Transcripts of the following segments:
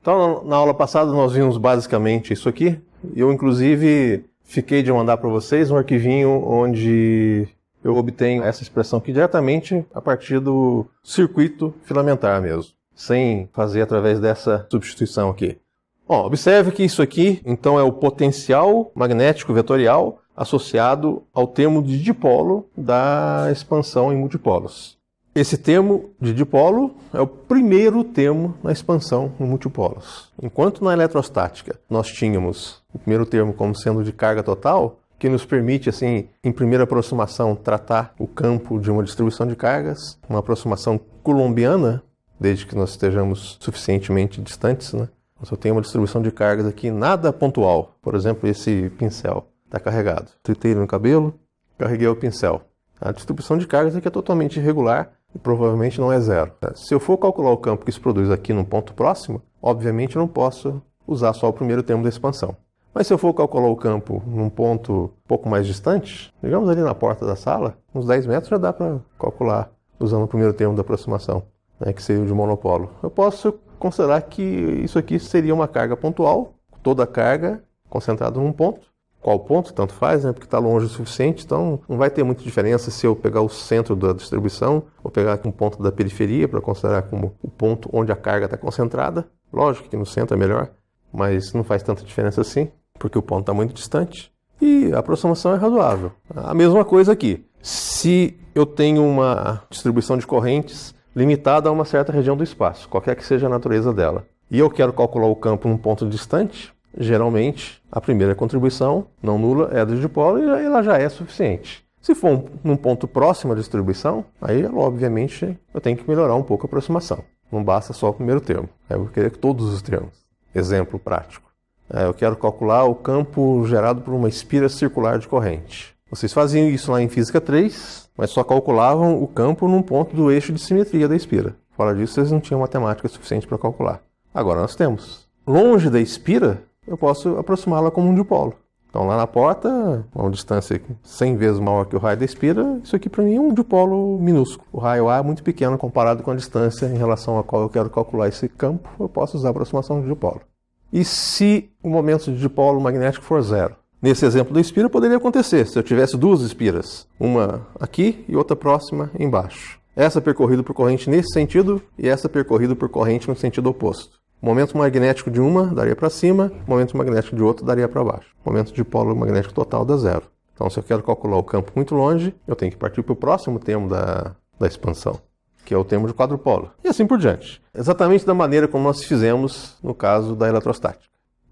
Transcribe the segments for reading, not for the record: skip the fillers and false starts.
Então, na aula passada nós vimos basicamente isso aqui. Eu, inclusive, fiquei de mandar para vocês um arquivinho onde eu obtenho essa expressão aqui diretamente a partir do circuito filamentar mesmo, sem fazer através dessa substituição aqui. Bom, observe que isso aqui, então, é o potencial magnético vetorial associado ao termo de dipolo da expansão em multipolos. Esse termo de dipolo é o primeiro termo na expansão em multipolos. Enquanto na eletrostática nós tínhamos o primeiro termo como sendo de carga total, que nos permite, assim, em primeira aproximação, tratar o campo de uma distribuição de cargas, uma aproximação coulombiana, desde que nós estejamos suficientemente distantes, né? Se eu tenho uma distribuição de cargas aqui nada pontual, por exemplo, esse pincel está carregado. Tritei no cabelo, carreguei o pincel. A distribuição de cargas aqui é totalmente irregular e provavelmente não é zero. Se eu for calcular o campo que isso produz aqui num ponto próximo, obviamente eu não posso usar só o primeiro termo da expansão. Mas se eu for calcular o campo num ponto um pouco mais distante, digamos ali na porta da sala, uns 10 metros já dá para calcular usando o primeiro termo da aproximação, né, que seria o de monopolo. Eu posso considerar que isso aqui seria uma carga pontual, toda a carga concentrada num ponto. Qual ponto? Tanto faz, né? Porque está longe o suficiente, então não vai ter muita diferença se eu pegar o centro da distribuição ou pegar aqui um ponto da periferia para considerar como o ponto onde a carga está concentrada. Lógico que no centro é melhor, mas não faz tanta diferença assim, porque o ponto está muito distante e a aproximação é razoável. A mesma coisa aqui. Se eu tenho uma distribuição de correntes limitada a uma certa região do espaço, qualquer que seja a natureza dela, e eu quero calcular o campo num ponto distante, geralmente, a primeira contribuição, não nula, é a do dipolo e ela já é suficiente. Se for num ponto próximo à distribuição, aí, obviamente, eu tenho que melhorar um pouco a aproximação. Não basta só o primeiro termo. Eu vou querer todos os termos. Exemplo prático. Eu quero calcular o campo gerado por uma espira circular de corrente. Vocês faziam isso lá em Física 3, mas só calculavam o campo num ponto do eixo de simetria da espira. Fora disso, vocês não tinham matemática suficiente para calcular. Agora nós temos. Longe da espira, eu posso aproximá-la como um dipolo. Então lá na porta, a uma distância 100 vezes maior que o raio da espira, isso aqui para mim é um dipolo minúsculo. O raio A é muito pequeno comparado com a distância em relação a qual eu quero calcular esse campo, eu posso usar a aproximação de dipolo. E se o momento de dipolo magnético for zero? Nesse exemplo da espira poderia acontecer se eu tivesse duas espiras, uma aqui e outra próxima embaixo. Essa percorrida por corrente nesse sentido e essa percorrida por corrente no sentido oposto. O momento magnético de uma daria para cima, o momento magnético de outra daria para baixo. O momento de dipolo magnético total dá zero. Então, se eu quero calcular o campo muito longe, eu tenho que partir para o próximo termo da expansão, que é o termo de quadrupolo. E assim por diante. Exatamente da maneira como nós fizemos no caso da eletrostática.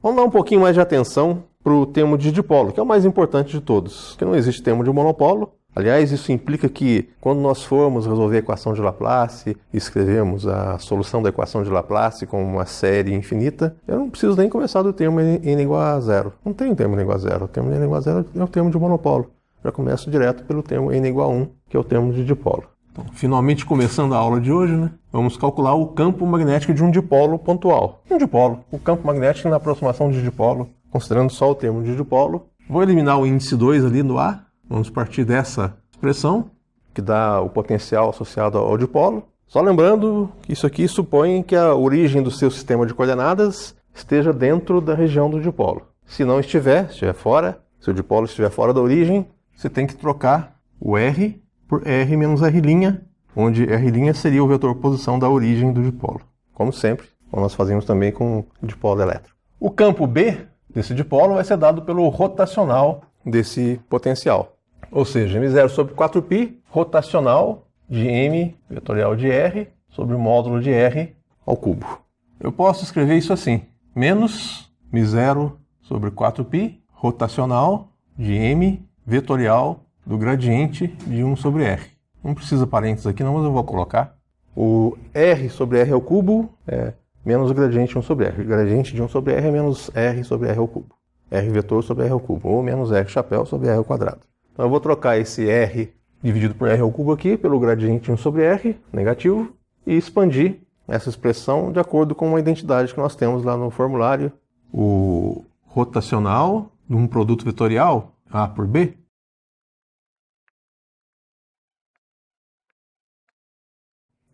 Vamos dar um pouquinho mais de atenção para o termo de dipolo, que é o mais importante de todos, porque não existe termo de monopolo. Aliás, isso implica que, quando nós formos resolver a equação de Laplace e escrevermos a solução da equação de Laplace como uma série infinita, eu não preciso nem começar do termo n igual a zero. Não tem termo n igual a zero. O termo n igual a zero é o termo de monopolo. Já começo direto pelo termo n igual a 1, que é o termo de dipolo. Então, finalmente começando a aula de hoje, né? Vamos calcular o campo magnético de um dipolo pontual. Um dipolo. O campo magnético na aproximação de dipolo, considerando só o termo de dipolo. Vou eliminar o índice 2 ali no A. Vamos partir dessa expressão, que dá o potencial associado ao dipolo. Só lembrando que isso aqui supõe que a origem do seu sistema de coordenadas esteja dentro da região do dipolo. Se não estiver fora, se o dipolo estiver fora da origem, você tem que trocar o R por R menos R', onde R' seria o vetor posição da origem do dipolo. Como sempre, como nós fazemos também com o dipolo elétrico. O campo B desse dipolo vai ser dado pelo rotacional desse potencial. Ou seja, M0 sobre 4π rotacional de M vetorial de R sobre o módulo de R ao cubo. Eu posso escrever isso assim, menos M0 sobre 4π rotacional de M vetorial do gradiente de 1 sobre R. Não precisa parênteses aqui não, mas eu vou colocar. O R sobre R ao cubo é menos o gradiente de 1 sobre R. O gradiente de 1 sobre R é menos R sobre R ao cubo. R vetor sobre R ao cubo, ou menos R chapéu sobre R ao quadrado. Então eu vou trocar esse R dividido por R ao cubo aqui pelo gradiente de 1 sobre R, negativo, e expandir essa expressão de acordo com uma identidade que nós temos lá no formulário. O rotacional de um produto vetorial, A por B,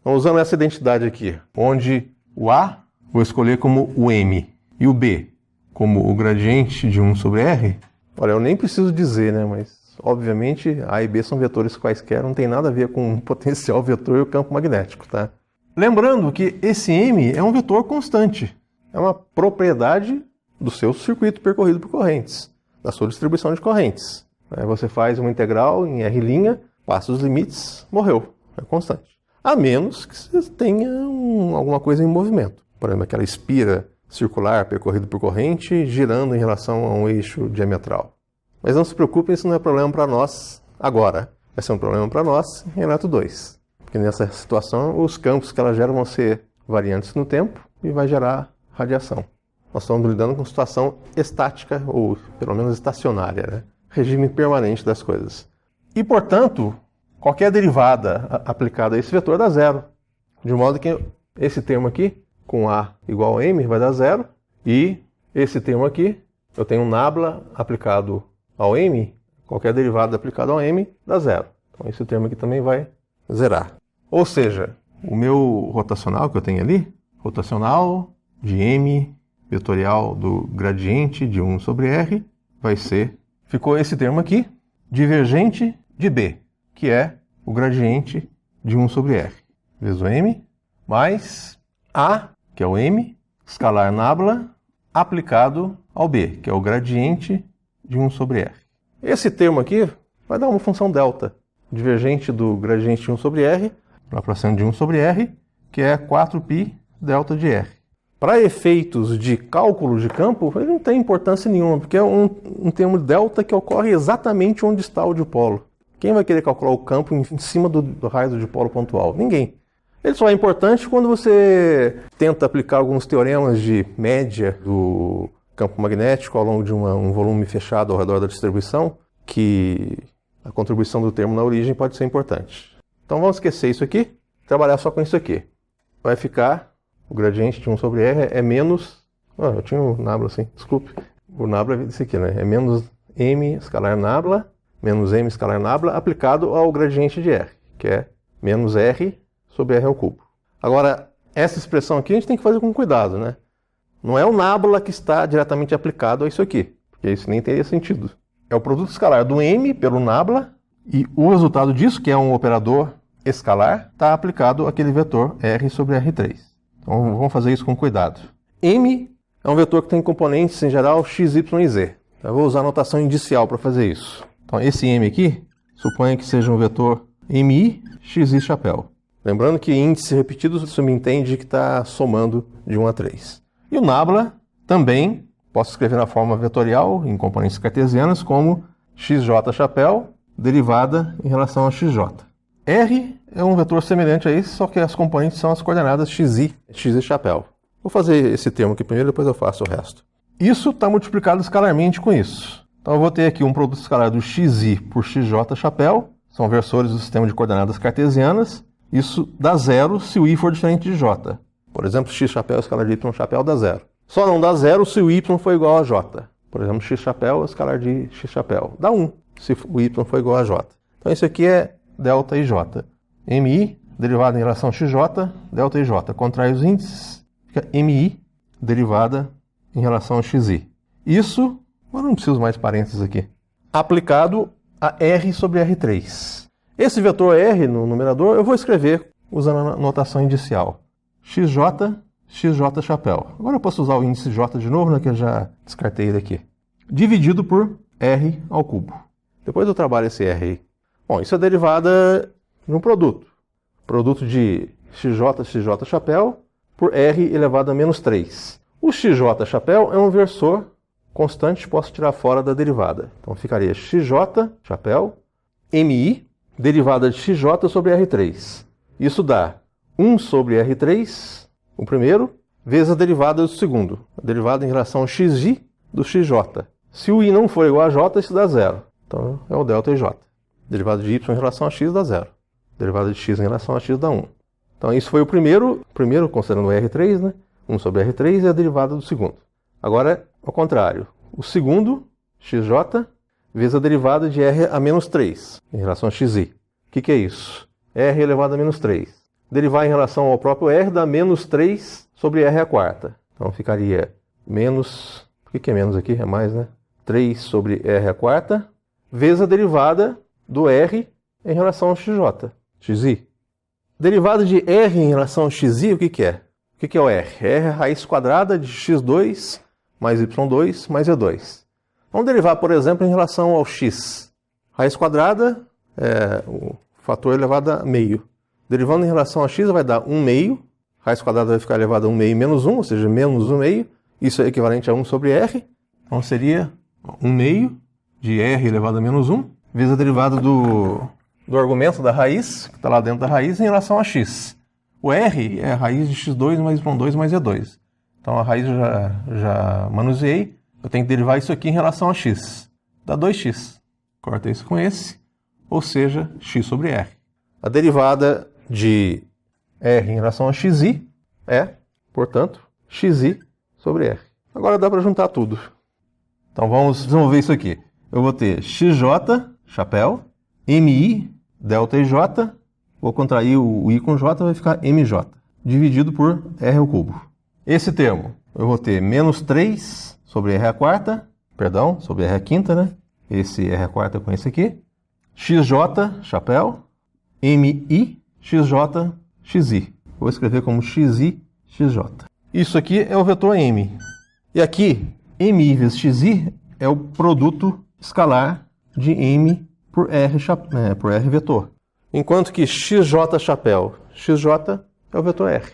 então, usando essa identidade aqui, onde o A vou escolher como o m e o b como o gradiente de 1 sobre r, olha, eu nem preciso dizer, né, mas obviamente a e b são vetores quaisquer, não tem nada a ver com o potencial vetor e o campo magnético, tá? Lembrando que esse m é um vetor constante, é uma propriedade do seu circuito percorrido por correntes, da sua distribuição de correntes. Você faz uma integral em r', passa os limites, morreu, é constante. A menos que você tenha alguma coisa em movimento, por exemplo, aquela espira circular percorrido por corrente girando em relação a um eixo diametral. Mas não se preocupem, isso não é problema para nós agora. Vai ser um problema para nós em Eletro 2. Porque nessa situação, os campos que ela gera vão ser variantes no tempo e vai gerar radiação. Nós estamos lidando com situação estática, ou pelo menos estacionária, né? Regime permanente das coisas. E, portanto, qualquer derivada aplicada a esse vetor dá zero. De modo que esse termo aqui, com A igual a M, vai dar zero. E esse termo aqui, eu tenho um nabla aplicado ao M, qualquer derivada aplicada ao M dá zero. Então esse termo aqui também vai zerar. Ou seja, o meu rotacional que eu tenho ali, rotacional de M vetorial do gradiente de 1 sobre R, vai ser, ficou esse termo aqui, divergente de B, que é o gradiente de 1 sobre R, vezes o M, mais A, que é o M, escalar nabla, aplicado ao B, que é o gradiente de 1 sobre R. Esse termo aqui vai dar uma função delta, divergente do gradiente de 1 sobre R, Laplaciano de 1 sobre R, que é 4π delta de R. Para efeitos de cálculo de campo, ele não tem importância nenhuma, porque é um termo delta que ocorre exatamente onde está o dipolo. Quem vai querer calcular o campo em cima do raio do dipolo pontual? Ninguém. Ele só é importante quando você tenta aplicar alguns teoremas de média do campo magnético ao longo de um volume fechado ao redor da distribuição, que a contribuição do termo na origem pode ser importante. Então vamos esquecer isso aqui, trabalhar só com isso aqui. Vai ficar, o gradiente de 1 sobre R é menos... eu tinha o nabla assim, desculpe. O nabla é esse aqui, né? É menos M escalar nabla, menos M escalar nabla, aplicado ao gradiente de R, que é menos R sobre R ao cubo. Agora, essa expressão aqui a gente tem que fazer com cuidado, né? Não é o nabla que está diretamente aplicado a isso aqui, porque isso nem teria sentido. É o produto escalar do M pelo nabla, e o resultado disso, que é um operador escalar, está aplicado àquele vetor R sobre R3. Então vamos fazer isso com cuidado. M é um vetor que tem componentes, em geral, x, y e z. Eu vou usar a notação indicial para fazer isso. Então esse M aqui, suponha que seja um vetor MI, xi chapéu. Lembrando que índice repetido subentende que está somando de 1 a 3. E o nabla também posso escrever na forma vetorial, em componentes cartesianas, como xj chapéu, derivada em relação a xj. R é um vetor semelhante a esse, só que as componentes são as coordenadas xi chapéu. Vou fazer esse termo aqui primeiro, depois eu faço o resto. Isso está multiplicado escalarmente com isso. Então eu vou ter aqui um produto escalar do xi por xj chapéu, são versores do sistema de coordenadas cartesianas. Isso dá zero se o i for diferente de j. Por exemplo, x chapéu escalar de y chapéu dá zero. Só não dá zero se o y for igual a j. Por exemplo, x chapéu escalar de x chapéu dá 1 se o y for igual a j. Então isso aqui é delta ij. Mi derivada em relação a xj, delta ij. Contrai os índices, fica mi derivada em relação a xi. Isso, eu não preciso mais parênteses aqui, aplicado a R sobre R3. Esse vetor R no numerador eu vou escrever usando a notação indicial. xj chapéu. Agora eu posso usar o índice j de novo, né, que eu já descartei ele aqui. Dividido por R ao cubo. Depois eu trabalho esse R aí. Bom, isso é derivada de um produto. Produto de xj chapéu por R elevado a menos 3. O xj chapéu é um versor constante, posso tirar fora da derivada. Então ficaria xj chapéu, mi, derivada de xj sobre R3. Isso dá 1 sobre R3, o primeiro, vezes a derivada do segundo. A derivada em relação ao xi do xj. Se o i não for igual a j, isso dá zero. Então é o delta ij. Derivada de y em relação a x dá zero. Derivada de x em relação a x dá 1. Então isso foi o primeiro considerando o R3, né? 1 sobre R3 é a derivada do segundo. Agora, ao contrário. O segundo, xj, vezes a derivada de R a menos 3, em relação a xi. O que é isso? R elevado a menos 3. Derivar em relação ao próprio R dá menos 3 sobre R à quarta. Então ficaria menos... Por que é menos aqui? É mais, né? 3 sobre R à quarta, vezes a derivada do R em relação ao XJ, XI. Derivada de R em relação ao XI, o que é? O que é o R? R é a raiz quadrada de x2 mais y2 mais e2. Vamos derivar, por exemplo, em relação ao x. Raiz quadrada é o fator elevado a meio. Derivando em relação a x vai dar 1 meio. Raiz quadrada vai ficar elevada a 1 meio menos 1, ou seja, menos 1 meio. Isso é equivalente a 1 sobre R. Então seria 1 meio de R elevado a menos 1, vezes a derivada do argumento da raiz, que está lá dentro da raiz, em relação a x. O R é a raiz de x2 mais y2 mais e2. Então a raiz eu já manuseei. Eu tenho que derivar isso aqui em relação a x. Dá 2x. Corta isso com esse, ou seja, x sobre R. A derivada de R em relação a xi é, portanto, xi sobre R. Agora dá para juntar tudo. Então vamos desenvolver isso aqui. Eu vou ter xj, chapéu, mi, delta ij, vou contrair o i com j, vai ficar mj, dividido por r ao cubo. Esse termo, eu vou ter menos 3 sobre r à quarta, perdão, sobre r à quinta, né? Esse r à quarta com esse aqui. Xj, chapéu, mi, xj, xi. Vou escrever como xi, xj. Isso aqui é o vetor m. E aqui, mi vezes xi é o produto escalar de m por r vetor. Enquanto que xj chapéu, xj é o vetor r.